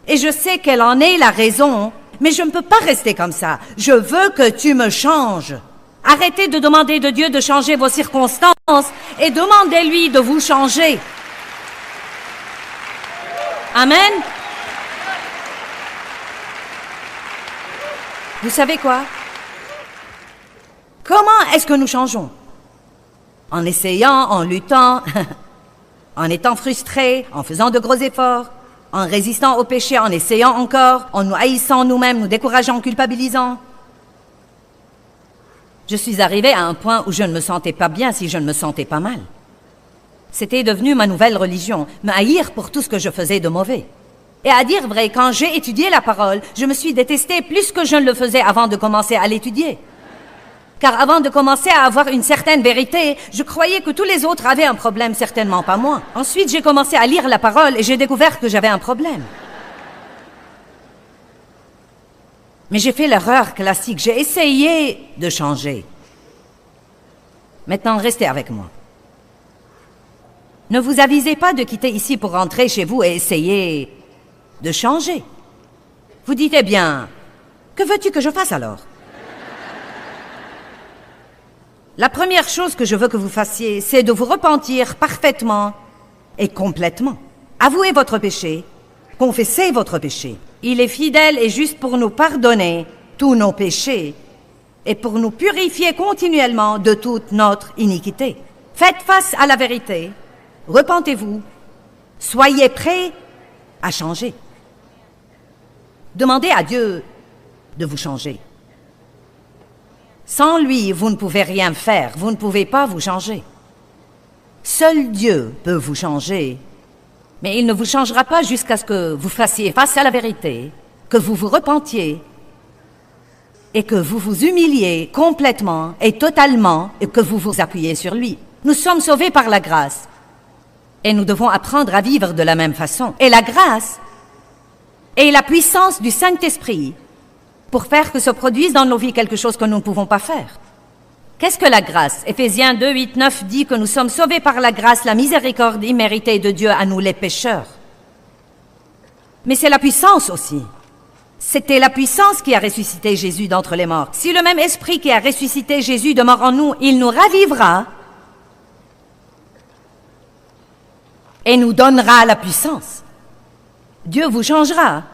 Et je sais quelle en est la raison, mais je ne peux pas rester comme ça. Je veux que tu me changes. Arrêtez de demander de Dieu de changer vos circonstances et demandez-lui de vous changer. Amen. Vous savez quoi? Comment est-ce que nous changeons? En essayant, en luttant, en étant frustrés, en faisant de gros efforts, en résistant au péché, en essayant encore, en nous haïssant nous-mêmes, nous décourageant, culpabilisant. Je suis arrivée à un point où je ne me sentais pas bien si je ne me sentais pas mal. C'était devenu ma nouvelle religion, me haïr pour tout ce que je faisais de mauvais. Et à dire vrai, quand j'ai étudié la parole, je me suis détestée plus que je ne le faisais avant de commencer à l'étudier. Car avant de commencer à avoir une certaine vérité, je croyais que tous les autres avaient un problème, certainement pas moi. Ensuite, j'ai commencé à lire la parole et j'ai découvert que j'avais un problème. Mais j'ai fait l'erreur classique, j'ai essayé de changer. Maintenant, restez avec moi. Ne vous avisez pas de quitter ici pour rentrer chez vous et essayer de changer. Vous dites, eh bien, que veux-tu que je fasse alors? La première chose que je veux que vous fassiez, c'est de vous repentir parfaitement et complètement. Avouez votre péché, confessez votre péché. Il est fidèle et juste pour nous pardonner tous nos péchés et pour nous purifier continuellement de toute notre iniquité. Faites face à la vérité, repentez-vous, soyez prêts à changer. Demandez à Dieu de vous changer. Sans lui, vous ne pouvez rien faire, vous ne pouvez pas vous changer. Seul Dieu peut vous changer, mais il ne vous changera pas jusqu'à ce que vous fassiez face à la vérité, que vous vous repentiez et que vous vous humiliez complètement et totalement et que vous vous appuyez sur lui. Nous sommes sauvés par la grâce et nous devons apprendre à vivre de la même façon. Et la grâce et la puissance du Saint-Esprit pour faire que se produise dans nos vies quelque chose que nous ne pouvons pas faire. Qu'est-ce que la grâce? Éphésiens 2, 8, 9 dit que nous sommes sauvés par la grâce, la miséricorde imméritée de Dieu à nous les pécheurs. Mais c'est la puissance aussi. C'était la puissance qui a ressuscité Jésus d'entre les morts. Si le même esprit qui a ressuscité Jésus demeure en nous, il nous ravivera et nous donnera la puissance. Dieu vous changera,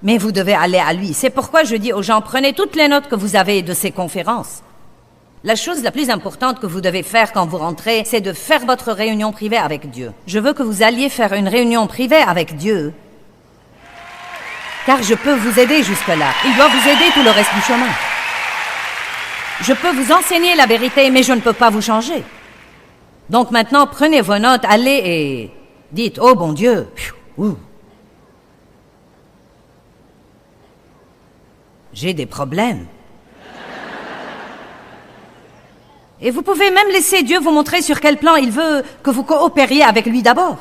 mais vous devez aller à lui. C'est pourquoi je dis aux gens, prenez toutes les notes que vous avez de ces conférences. La chose la plus importante que vous devez faire quand vous rentrez, c'est de faire votre réunion privée avec Dieu. Je veux que vous alliez faire une réunion privée avec Dieu, car je peux vous aider jusque-là. Il doit vous aider tout le reste du chemin. Je peux vous enseigner la vérité, mais je ne peux pas vous changer. Donc maintenant, prenez vos notes, allez et dites, oh bon Dieu, j'ai des problèmes. Et vous pouvez même laisser Dieu vous montrer sur quel plan il veut que vous coopériez avec lui d'abord.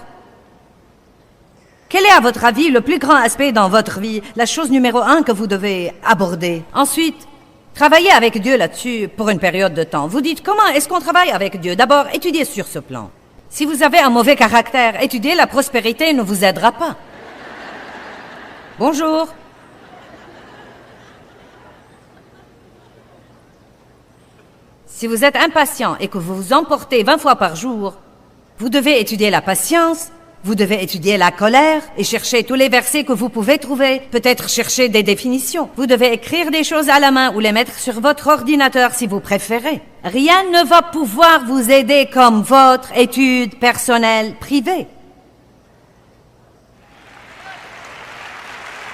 Quel est, à votre avis, le plus grand aspect dans votre vie, la chose numéro 1 que vous devez aborder? Ensuite, travaillez avec Dieu là-dessus pour une période de temps. Vous dites, comment est-ce qu'on travaille avec Dieu? D'abord, étudiez sur ce plan. Si vous avez un mauvais caractère, étudier la prospérité ne vous aidera pas. Bonjour. Si vous êtes impatient et que vous vous emportez 20 fois par jour, vous devez étudier la patience, vous devez étudier la colère et chercher tous les versets que vous pouvez trouver, peut-être chercher des définitions. Vous devez écrire des choses à la main ou les mettre sur votre ordinateur si vous préférez. Rien ne va pouvoir vous aider comme votre étude personnelle privée.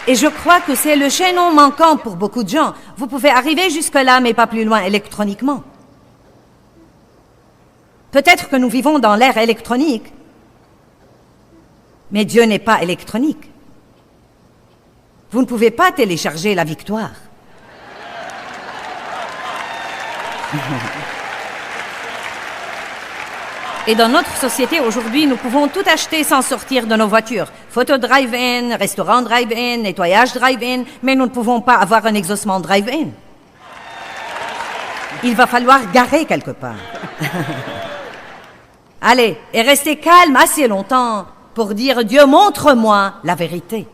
Et je crois que c'est le chaînon manquant pour beaucoup de gens. Vous pouvez arriver jusque-là, mais pas plus loin électroniquement. Peut-être que nous vivons dans l'ère électronique, mais Dieu n'est pas électronique. Vous ne pouvez pas télécharger la victoire. Et dans notre société aujourd'hui, nous pouvons tout acheter sans sortir de nos voitures. Photo drive-in, restaurant drive-in, nettoyage drive-in, mais nous ne pouvons pas avoir un exaucement drive-in. Il va falloir garer quelque part. Allez, et restez calme assez longtemps pour dire « Dieu, montre-moi la vérité ».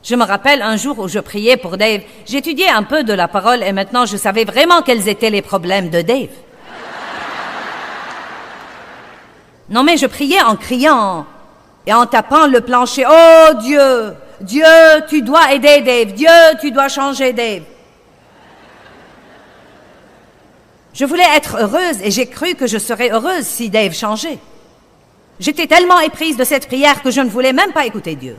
Je me rappelle un jour où je priais pour Dave. J'étudiais un peu de la parole et maintenant je savais vraiment quels étaient les problèmes de Dave. Non mais je priais en criant et en tapant le plancher. « Oh Dieu, Dieu, tu dois aider Dave. Dieu, tu dois changer Dave. » Je voulais être heureuse et j'ai cru que je serais heureuse si Dave changeait. J'étais tellement éprise de cette prière que je ne voulais même pas écouter Dieu.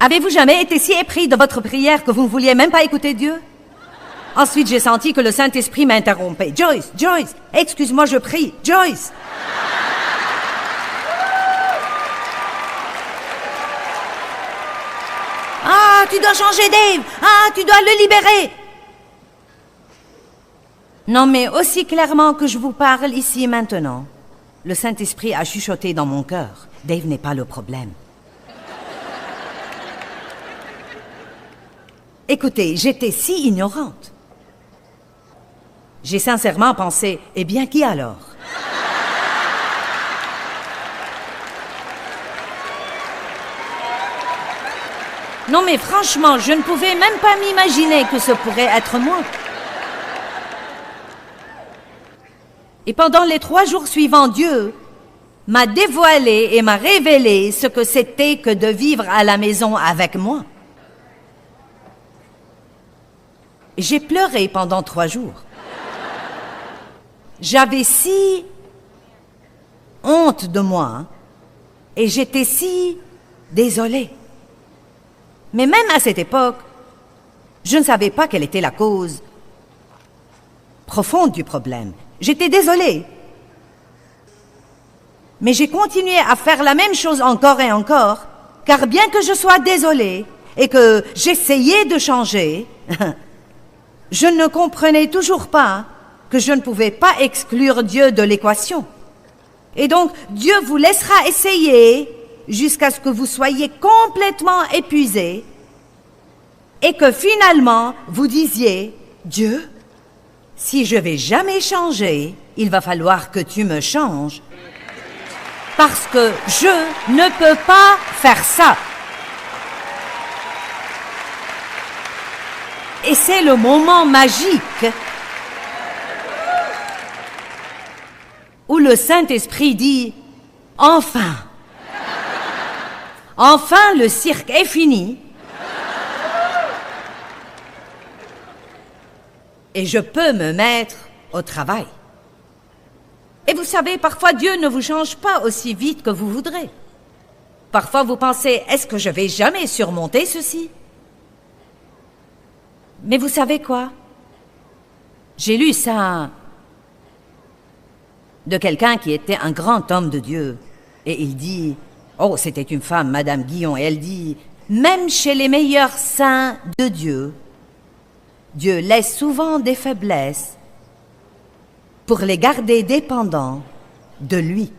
Avez-vous jamais été si épris de votre prière que vous ne vouliez même pas écouter Dieu? Ensuite, j'ai senti que le Saint-Esprit m'interrompait. « Joyce, Joyce, excuse-moi, je prie. Joyce! » Ah, tu dois changer Dave! Ah, tu dois le libérer! Non, mais aussi clairement que je vous parle ici maintenant, le Saint-Esprit a chuchoté dans mon cœur. Dave n'est pas le problème. Écoutez, j'étais si ignorante. J'ai sincèrement pensé, eh bien, qui alors? Non, mais franchement, je ne pouvais même pas m'imaginer que ce pourrait être moi. Et pendant les 3 jours suivants, Dieu m'a dévoilé et m'a révélé ce que c'était que de vivre à la maison avec moi. J'ai pleuré pendant 3 jours. J'avais si honte de moi et j'étais si désolée. Mais même à cette époque, je ne savais pas quelle était la cause profonde du problème. J'étais désolée. Mais j'ai continué à faire la même chose encore et encore, car bien que je sois désolée et que j'essayais de changer, je ne comprenais toujours pas que je ne pouvais pas exclure Dieu de l'équation. Et donc, Dieu vous laissera essayer jusqu'à ce que vous soyez complètement épuisé et que finalement vous disiez, Dieu, si je vais jamais changer, il va falloir que tu me changes. Parce que je ne peux pas faire ça. Et c'est le moment magique où le Saint-Esprit dit « Enfin, enfin le cirque est fini et je peux me mettre au travail. » Et vous savez, parfois Dieu ne vous change pas aussi vite que vous voudrez. Parfois vous pensez « Est-ce que je vais jamais surmonter ceci ?» Mais vous savez quoi? J'ai lu ça de quelqu'un qui était un grand homme de Dieu. Et il dit, oh, c'était une femme, Madame Guillon, et elle dit, même chez les meilleurs saints de Dieu, Dieu laisse souvent des faiblesses pour les garder dépendants de lui.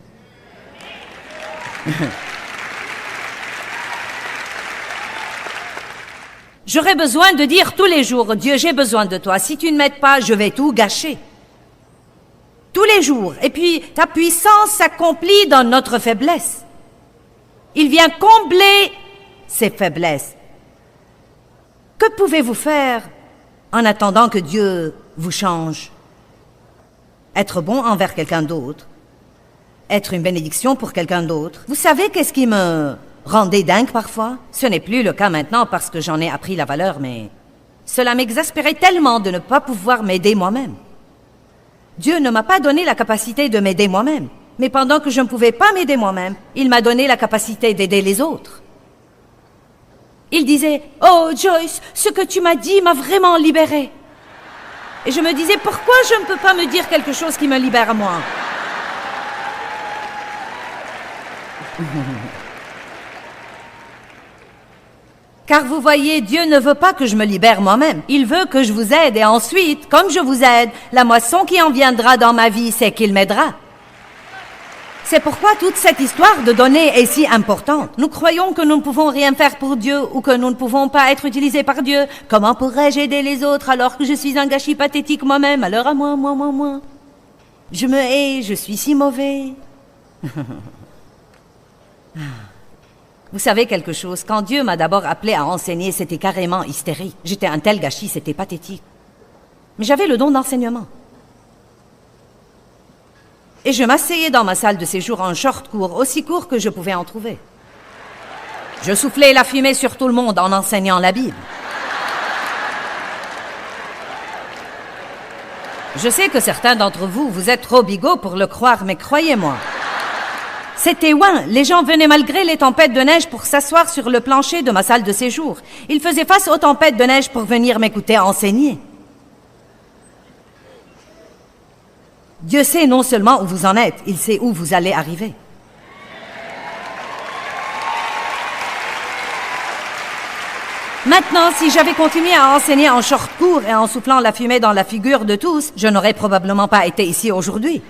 J'aurais besoin de dire tous les jours, Dieu, j'ai besoin de toi. Si tu ne m'aides pas, je vais tout gâcher. Tous les jours. Et puis, ta puissance s'accomplit dans notre faiblesse. Il vient combler ces faiblesses. Que pouvez-vous faire en attendant que Dieu vous change? Être bon envers quelqu'un d'autre. Être une bénédiction pour quelqu'un d'autre. Vous savez qu'est-ce qui me rendait dingue parfois? Ce n'est plus le cas maintenant parce que j'en ai appris la valeur, mais cela m'exaspérait tellement de ne pas pouvoir m'aider moi-même. Dieu ne m'a pas donné la capacité de m'aider moi-même. Mais pendant que je ne pouvais pas m'aider moi-même, il m'a donné la capacité d'aider les autres. Il disait, « Oh Joyce, ce que tu m'as dit m'a vraiment libérée. » Et je me disais, pourquoi je ne peux pas me dire quelque chose qui me libère moi? Car vous voyez, Dieu ne veut pas que je me libère moi-même. Il veut que je vous aide et ensuite, comme je vous aide, la moisson qui en viendra dans ma vie, c'est qu'il m'aidera. C'est pourquoi toute cette histoire de donner est si importante. Nous croyons que nous ne pouvons rien faire pour Dieu ou que nous ne pouvons pas être utilisés par Dieu. Comment pourrais-je aider les autres alors que je suis un gâchis pathétique moi-même? Alors à moi. Je me hais, je suis si mauvais. Vous savez quelque chose, quand Dieu m'a d'abord appelé à enseigner, c'était carrément hystérique. J'étais un tel gâchis, c'était pathétique. Mais j'avais le don d'enseignement. Et je m'asseyais dans ma salle de séjour en short court, aussi court que je pouvais en trouver. Je soufflais la fumée sur tout le monde en enseignant la Bible. Je sais que certains d'entre vous, vous êtes trop bigots pour le croire, mais croyez-moi. C'était ouin. Les gens venaient malgré les tempêtes de neige pour s'asseoir sur le plancher de ma salle de séjour. Ils faisaient face aux tempêtes de neige pour venir m'écouter enseigner. Dieu sait non seulement où vous en êtes, il sait où vous allez arriver. Maintenant, si j'avais continué à enseigner en short court et en soufflant la fumée dans la figure de tous, je n'aurais probablement pas été ici aujourd'hui.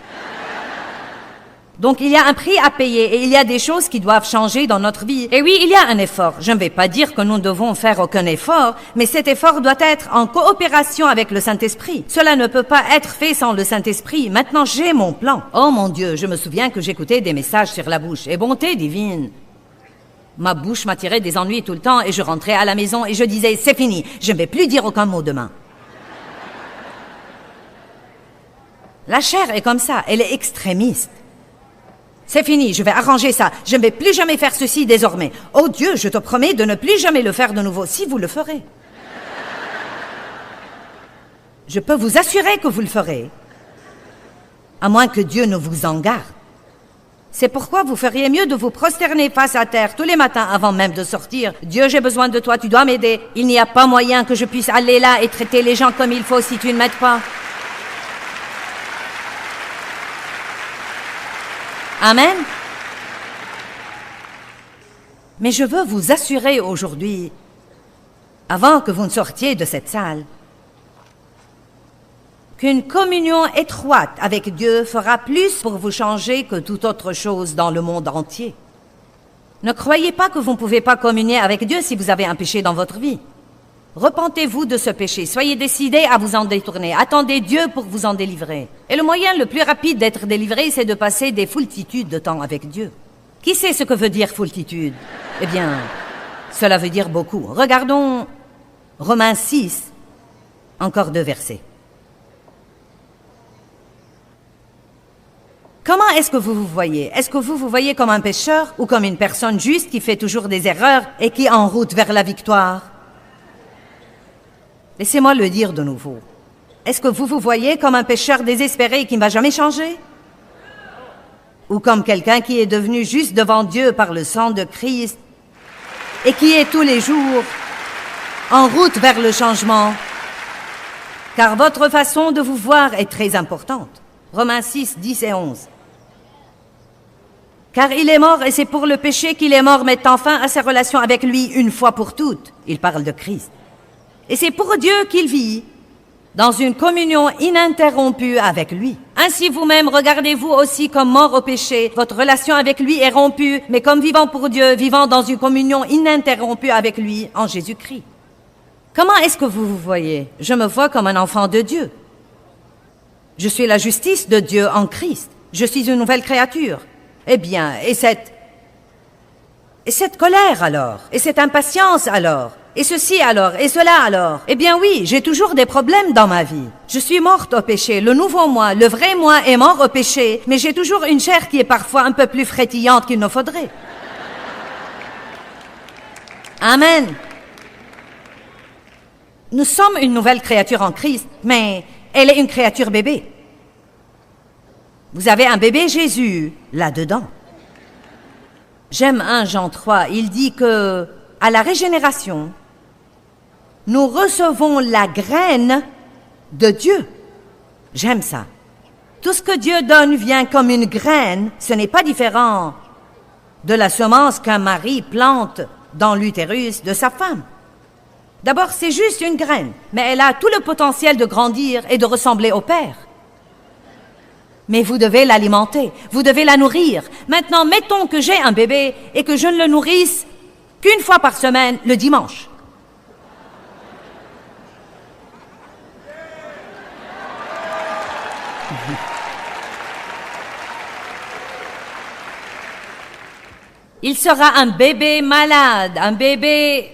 Donc il y a un prix à payer et il y a des choses qui doivent changer dans notre vie. Et oui, il y a un effort. Je ne vais pas dire que nous ne devons faire aucun effort, mais cet effort doit être en coopération avec le Saint-Esprit. Cela ne peut pas être fait sans le Saint-Esprit. Maintenant, j'ai mon plan. Oh mon Dieu, je me souviens que j'écoutais des messages sur la bouche. Et bonté divine. Ma bouche m'attirait des ennuis tout le temps et je rentrais à la maison et je disais, c'est fini, je ne vais plus dire aucun mot demain. La chair est comme ça, elle est extrémiste. C'est fini, je vais arranger ça. Je ne vais plus jamais faire ceci désormais. Oh Dieu, je te promets de ne plus jamais le faire de nouveau, si vous le ferez. Je peux vous assurer que vous le ferez, à moins que Dieu ne vous en garde. C'est pourquoi vous feriez mieux de vous prosterner face à terre tous les matins avant même de sortir. Dieu, j'ai besoin de toi, tu dois m'aider. Il n'y a pas moyen que je puisse aller là et traiter les gens comme il faut si tu ne m'aides pas. Amen. Mais je veux vous assurer aujourd'hui, avant que vous ne sortiez de cette salle, qu'une communion étroite avec Dieu fera plus pour vous changer que toute autre chose dans le monde entier. Ne croyez pas que vous ne pouvez pas communier avec Dieu si vous avez un péché dans votre vie. Repentez-vous de ce péché, soyez décidés à vous en détourner, attendez Dieu pour vous en délivrer. Et le moyen le plus rapide d'être délivré, c'est de passer des foultitudes de temps avec Dieu. Qui sait ce que veut dire foultitude? Eh bien, cela veut dire beaucoup. Regardons Romains 6, encore 2 versets. Comment est-ce que vous vous voyez? Est-ce que vous vous voyez comme un pécheur ou comme une personne juste qui fait toujours des erreurs et qui est en route vers la victoire? Laissez-moi le dire de nouveau. Est-ce que vous vous voyez comme un pécheur désespéré qui ne va jamais changer? Ou comme quelqu'un qui est devenu juste devant Dieu par le sang de Christ et qui est tous les jours en route vers le changement? Car votre façon de vous voir est très importante. Romains 6, 10 et 11. Car il est mort et c'est pour le péché qu'il est mort, mettant fin à sa relation avec lui une fois pour toutes. Il parle de Christ. Et c'est pour Dieu qu'il vit, dans une communion ininterrompue avec lui. Ainsi vous-même, regardez-vous aussi comme mort au péché. Votre relation avec lui est rompue, mais comme vivant pour Dieu, vivant dans une communion ininterrompue avec lui en Jésus-Christ. Comment est-ce que vous vous voyez? Je me vois comme un enfant de Dieu. Je suis la justice de Dieu en Christ. Je suis une nouvelle créature. Eh bien, et cette colère alors? Et cette impatience alors? Et ceci alors? Et cela alors? Eh bien oui, j'ai toujours des problèmes dans ma vie. Je suis morte au péché. Le nouveau moi, le vrai moi est mort au péché, mais j'ai toujours une chair qui est parfois un peu plus frétillante qu'il ne faudrait. Amen. Nous sommes une nouvelle créature en Christ, mais elle est une créature bébé. Vous avez un bébé Jésus là-dedans. J'aime 1 Jean 3, il dit que, à la régénération, nous recevons la graine de Dieu. J'aime ça. Tout ce que Dieu donne vient comme une graine. Ce n'est pas différent de la semence qu'un mari plante dans l'utérus de sa femme. D'abord, c'est juste une graine, mais elle a tout le potentiel de grandir et de ressembler au Père. Mais vous devez l'alimenter, vous devez la nourrir. Maintenant, mettons que j'ai un bébé et que je ne le nourrisse qu'une fois par semaine, le dimanche. Il sera un bébé malade, un bébé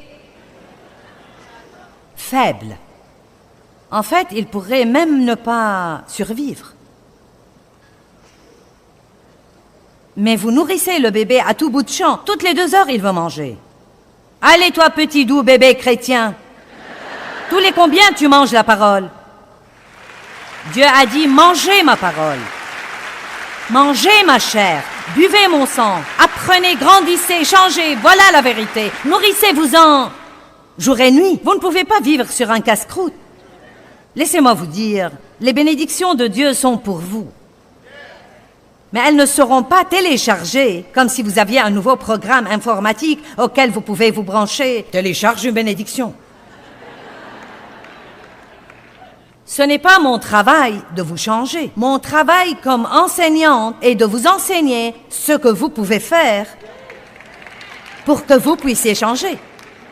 faible. En fait, il pourrait même ne pas survivre. Mais vous nourrissez le bébé à tout bout de champ. Toutes les 2 heures, il veut manger. Allez, toi, petit doux bébé chrétien. Tous les combien tu manges la parole? Dieu a dit, mangez ma parole. Mangez ma chair. Buvez mon sang. Apprenez, grandissez, changez. Voilà la vérité. Nourrissez-vous-en jour et nuit. Vous ne pouvez pas vivre sur un casse-croûte. Laissez-moi vous dire, les bénédictions de Dieu sont pour vous. Mais elles ne seront pas téléchargées comme si vous aviez un nouveau programme informatique auquel vous pouvez vous brancher. Télécharge une bénédiction. Ce n'est pas mon travail de vous changer. Mon travail comme enseignante est de vous enseigner ce que vous pouvez faire pour que vous puissiez changer.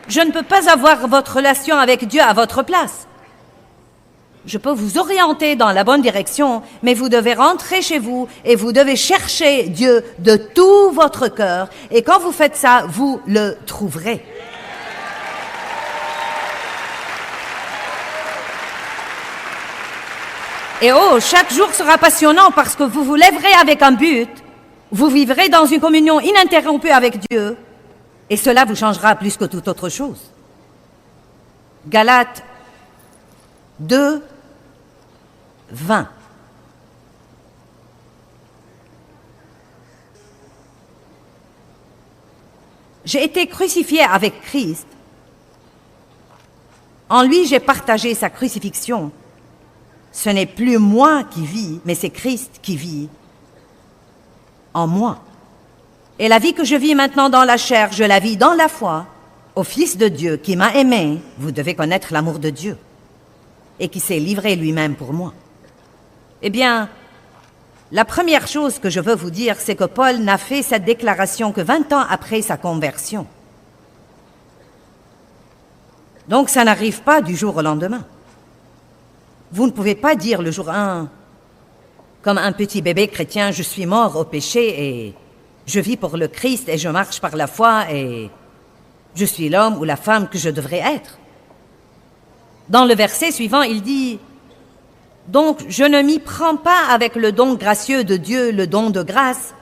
Je ne peux pas avoir votre relation avec Dieu à votre place. Je peux vous orienter dans la bonne direction, mais vous devez rentrer chez vous et vous devez chercher Dieu de tout votre cœur. Et quand vous faites ça, vous le trouverez. Et oh, chaque jour sera passionnant parce que vous vous lèverez avec un but. Vous vivrez dans une communion ininterrompue avec Dieu. Et cela vous changera plus que toute autre chose. Galates 2, 20. J'ai été crucifié avec Christ. En lui, j'ai partagé sa crucifixion. Ce n'est plus moi qui vis, mais c'est Christ qui vit en moi. Et la vie que je vis maintenant dans la chair, je la vis dans la foi au Fils de Dieu qui m'a aimé. Vous devez connaître l'amour de Dieu et qui s'est livré lui-même pour moi. Eh bien, La première chose que je veux vous dire, c'est que Paul n'a fait cette déclaration que 20 ans après sa conversion. Donc ça n'arrive pas du jour au lendemain. Vous ne pouvez pas dire le jour 1, comme un petit bébé chrétien, je suis mort au péché et je vis pour le Christ et je marche par la foi et je suis l'homme ou la femme que je devrais être. Dans le verset suivant, il dit « Donc je ne m'y prends pas avec le don gracieux de Dieu, le don de grâce,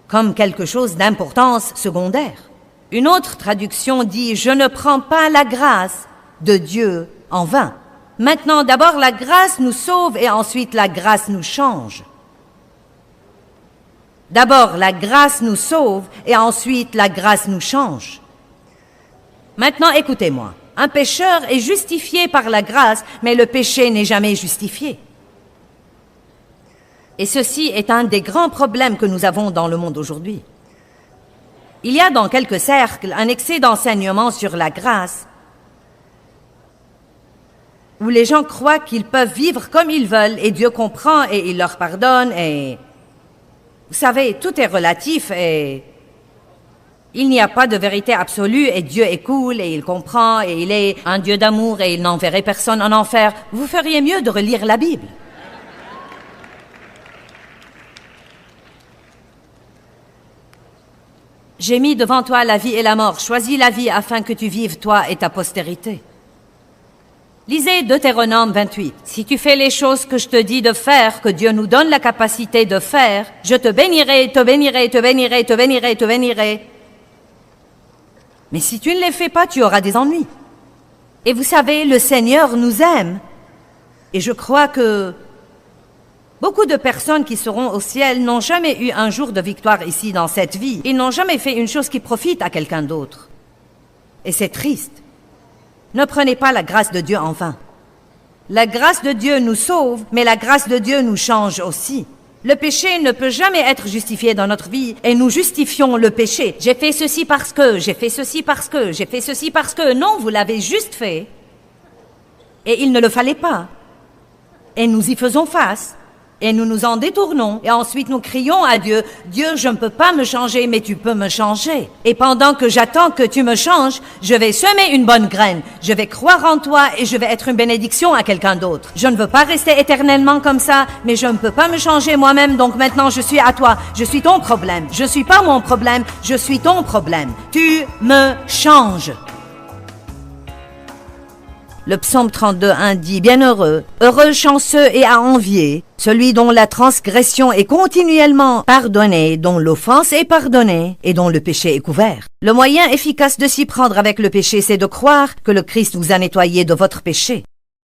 comme quelque chose d'importance secondaire. » Une autre traduction dit « Je ne prends pas la grâce de Dieu en vain. » Maintenant, d'abord, la grâce nous sauve et ensuite la grâce nous change. D'abord, la grâce nous sauve et ensuite la grâce nous change. Maintenant, écoutez-moi. Un pécheur est justifié par la grâce, mais le péché n'est jamais justifié. Et ceci est un des grands problèmes que nous avons dans le monde aujourd'hui. Il y a dans quelques cercles un excès d'enseignement sur la grâce, où les gens croient qu'ils peuvent vivre comme ils veulent et Dieu comprend et il leur pardonne et... Vous savez, tout est relatif et... Il n'y a pas de vérité absolue et Dieu est cool et il comprend et il est un Dieu d'amour et il n'enverrait personne en enfer. Vous feriez mieux de relire la Bible. J'ai mis devant toi la vie et la mort. Choisis la vie afin que tu vives, toi et ta postérité. Lisez Deutéronome 28. Si tu fais les choses que je te dis de faire, que Dieu nous donne la capacité de faire, je te bénirai, te bénirai, te bénirai, te bénirai, te bénirai. Mais si tu ne les fais pas, tu auras des ennuis. Et vous savez, le Seigneur nous aime. Et je crois que beaucoup de personnes qui seront au ciel n'ont jamais eu un jour de victoire ici dans cette vie. Ils n'ont jamais fait une chose qui profite à quelqu'un d'autre. Et c'est triste. Ne prenez pas la grâce de Dieu en vain. La grâce de Dieu nous sauve, mais la grâce de Dieu nous change aussi. Le péché ne peut jamais être justifié dans notre vie et nous justifions le péché. J'ai fait ceci parce que, j'ai fait ceci parce que, j'ai fait ceci parce que. Non, vous l'avez juste fait. Et il ne le fallait pas. Et nous y faisons face. Et nous nous en détournons. Et ensuite nous crions à Dieu, Dieu, je ne peux pas me changer, mais tu peux me changer. Et pendant que j'attends que tu me changes, je vais semer une bonne graine. Je vais croire en toi et je vais être une bénédiction à quelqu'un d'autre. Je ne veux pas rester éternellement comme ça, mais je ne peux pas me changer moi-même, donc maintenant je suis à toi. Je suis ton problème. Je ne suis pas mon problème, je suis ton problème. Tu me changes. Le psaume 32:1 dit « Bienheureux, heureux, chanceux et à envier, celui dont la transgression est continuellement pardonnée, dont l'offense est pardonnée et dont le péché est couvert. » Le moyen efficace de s'y prendre avec le péché, c'est de croire que le Christ vous a nettoyé de votre péché.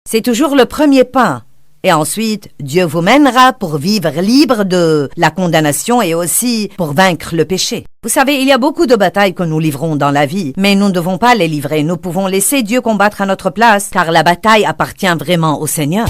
C'est toujours le premier pas. Et ensuite, Dieu vous mènera pour vivre libre de la condamnation et aussi pour vaincre le péché. Vous savez, il y a beaucoup de batailles que nous livrons dans la vie, mais nous ne devons pas les livrer. Nous pouvons laisser Dieu combattre à notre place, car la bataille appartient vraiment au Seigneur.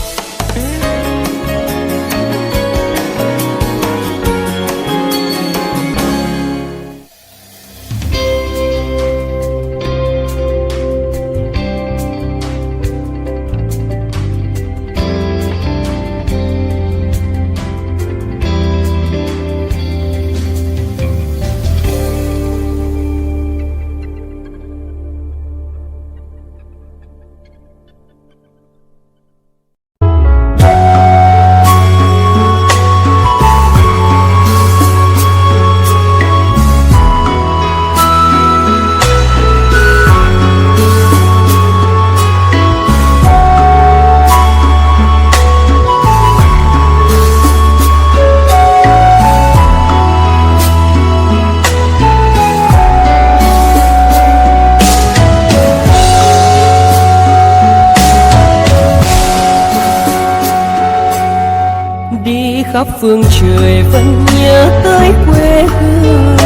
khắp phương trời vẫn nhớ tới quê hương.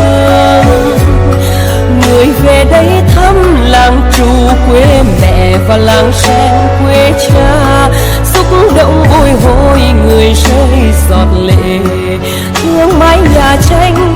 Người về đây thăm làng trù quê mẹ và làng sen quê cha, xúc động bồi hồi người rơi giọt lệ, thương mái nhà tranh